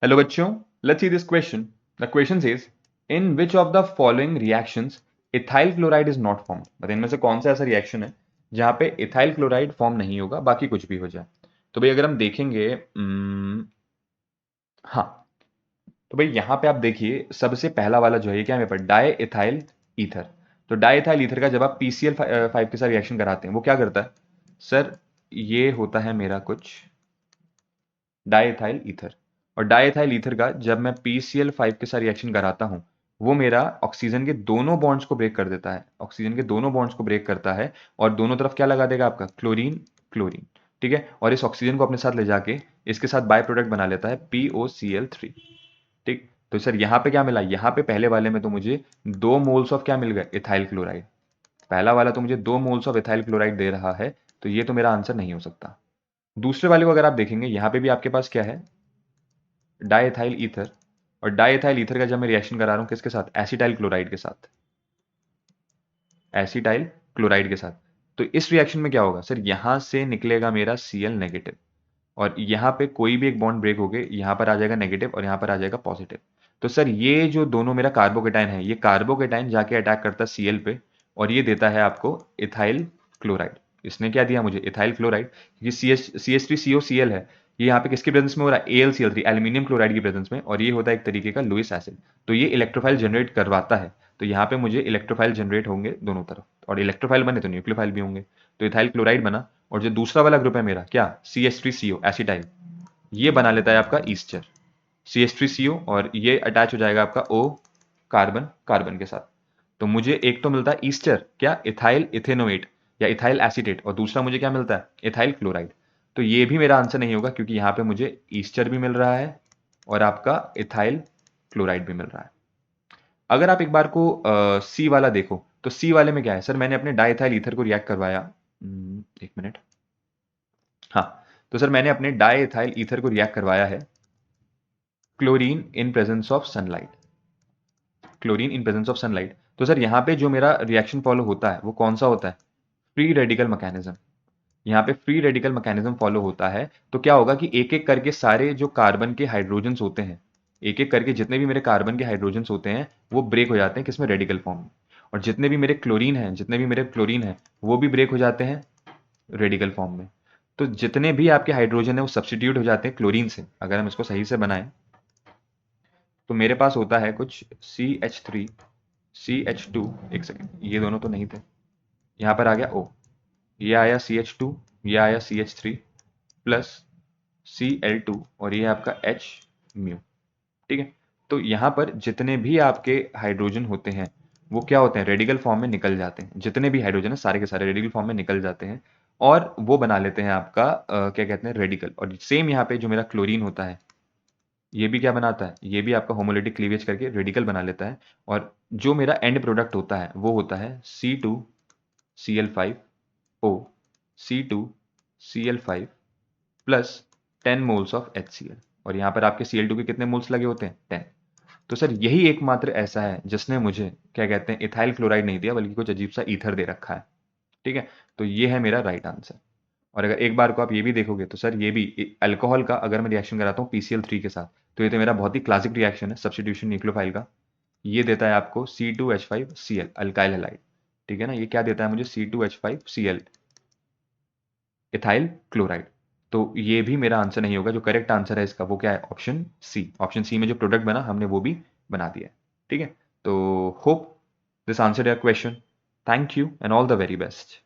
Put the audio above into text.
Hello बच्चों, let's see this question. The question says, in which of the following reactions ethyl chloride is not formed? मतलब इनमें से कौन सा ऐसा रिएक्शन है जहां पे इथाइल क्लोराइड फॉर्म नहीं होगा, बाकी कुछ भी हो जाए। तो भाई अगर हम देखेंगे, हाँ, तो भाई यहाँ पे आप देखिए सबसे पहला वाला जो है ये क्या है, मेरे पास डाई इथाइल ईथर। तो डाई इथाइल ईथर का जब आप PCl 5 के साथ रिएक्शन कराते हैं वो क्या करता है सर, ये होता है मेरा कुछ डाईएथाइल ईथर। और डाईएथाइल ईथर का जब मैं PCl5 के साथ रिएक्शन कराता हूं वो मेरा ऑक्सीजन के दोनों बॉन्ड्स को ब्रेक कर देता है, ऑक्सीजन के दोनों बॉन्ड्स को ब्रेक करता है और दोनों तरफ क्या लगा देगा आपका, क्लोरीन क्लोरीन। ठीक है, और इस ऑक्सीजन को अपने साथ ले जाके इसके साथ बाय प्रोडक्ट बना लेता है POCl3। ठीक, तो सर यहाँ पे क्या मिला, यहाँ पे पहले वाले में तो मुझे 2 मोल्स ऑफ क्या मिल गए, इथाइल क्लोराइड। पहला वाला तो मुझे 2 मोल्स ऑफ इथाइल क्लोराइड दे रहा है, तो ये तो मेरा आंसर नहीं हो सकता। दूसरे वाले को अगर आप देखेंगे यहाँ पे भी आपके पास क्या है, डाईएथाइल ईथर। और डाईएथाइल ईथर का जब मैं रिएक्शन करा रहा हूं किसके साथ, एसिटाइल क्लोराइड के साथ, एसिटाइल क्लोराइड के साथ। तो इस रिएक्शन में क्या होगा सर, यहां से निकलेगा मेरा Cl नेगेटिव और यहाँ पे कोई भी एक बॉन्ड ब्रेक होके यहाँ पर आ जाएगा नेगेटिव और यहाँ पर आ जाएगा पॉजिटिव। तो सर ये जो दोनों मेरा कार्बोकेटाइन है, ये कार्बोकेटाइन जाके अटैक करता है Cl पे और ये देता है आपको इथाइल क्लोराइड। इसने क्या दिया मुझे, इथाइल क्लोराइड। ये CH3COCl है, ये यहाँ पे किसके प्रेजेंस में हो रहा है, AlCl3 एल्यूमिनियम क्लोराइड की प्रेजेंस में, और ये होता है एक तरीके का लुईस एसिड। तो ये इलेक्ट्रोफाइल जनरेट करवाता है, तो यहाँ पे मुझे इलेक्ट्रोफाइल जनरेट होंगे दोनों तरफ, और इलेक्ट्रोफाइल बने तो न्यूक्लियोफाइल भी होंगे। तो इथाइल क्लोराइड बना, और जो दूसरा वाला ग्रुप है मेरा क्या, CH3CO एसिटाइल, ये बना लेता है आपका ईस्टर, CH3CO, और ये अटैच हो जाएगा आपका O कार्बन कार्बन के साथ। तो मुझे एक तो मिलता है ईस्टर क्या, इथाइल इथेनोएट या इथाइल एसिटेट, और दूसरा मुझे क्या मिलता है, इथाइल क्लोराइड। तो ये भी मेरा आंसर नहीं होगा क्योंकि यहाँ पे मुझे ईस्टर भी मिल रहा है और आपका इथाइल क्लोराइड भी मिल रहा है। अगर आप एक बार को सी वाला देखो तो सी वाले में क्या है सर, मैंने अपने डाइथाइल ईथर को रिएक्ट करवाया, एक मिनट, हाँ, तो सर मैंने अपने डाइथाइल ईथर को रिएक्ट करवाया है chlorine in presence of sunlight, chlorine in presence of sunlight. तो सर यहाँ पे जो मेरा रिएक्शन फॉलो होता है वो कौन सा होता है, फ्री रेडिकल मैकेनिज्म। यहाँ पे फ्री रेडिकल मैकेनिज्म फॉलो होता है। तो क्या होगा कि एक एक करके सारे जो कार्बन के हाइड्रोजन्स होते हैं, एक एक करके जितने भी मेरे कार्बन के हाइड्रोजन्स होते हैं वो ब्रेक हो जाते हैं किसमें, रेडिकल फॉर्म में। और जितने भी मेरे क्लोरीन हैं, जितने भी मेरे क्लोरीन हैं वो भी ब्रेक हो जाते हैं रेडिकल फॉर्म में। तो जितने भी आपके हाइड्रोजन है वो सब्सटीट्यूट हो जाते हैं क्लोरीन से। अगर हम इसको सही से बनाएं तो मेरे पास होता है कुछ CH3 CH2, एक सेकेंड, ये दोनों तो नहीं थे, यहाँ पर आ गया O, ये आया CH2, ये आया CH3 प्लस Cl2, और ये आपका H म्यू। ठीक है, तो यहाँ पर जितने भी आपके हाइड्रोजन होते हैं वो क्या होते हैं, रेडिकल फॉर्म में निकल जाते हैं। जितने भी हाइड्रोजन है सारे के सारे रेडिकल फॉर्म में निकल जाते हैं और वो बना लेते हैं आपका क्या कहते हैं, रेडिकल। और सेम यहाँ पे जो मेरा क्लोरीन होता है ये भी क्या बनाता है, ये भी आपका होमोलिटिक क्लीवेज करके रेडिकल बना लेता है। और जो मेरा एंड प्रोडक्ट होता है वो होता है C2Cl5O, C2Cl5 plus 10 moles of HCl। और यहाँ पर आपके Cl2 के कितने मोल्स लगे होते हैं, 10। तो सर यही एकमात्र ऐसा है जिसने मुझे क्या कहते हैं, इथाइल क्लोराइड नहीं दिया बल्कि कुछ अजीब सा ईथर दे रखा है। ठीक है, तो ये है मेरा राइट आंसर। और अगर एक बार को आप ये भी देखोगे तो सर ये भी अल्कोहल का अगर मैं रिएक्शन कराता हूँ PCl3 के साथ, तो ये तो मेरा बहुत ही क्लासिक रिएक्शन है सब्स्टिट्यूशन न्यूक्लियोफाइल का। ये देता है आपको C2H5Cl अल्काइल हैलाइड। ठीक है ना, ये क्या देता है मुझे, C2H5Cl इथाइल क्लोराइड। तो ये भी मेरा आंसर नहीं होगा। जो करेक्ट आंसर है इसका वो क्या है, ऑप्शन सी। ऑप्शन सी में जो प्रोडक्ट बना हमने वो भी बना दिया है। ठीक है, तो hope this answer your question. Thank you and all the very best.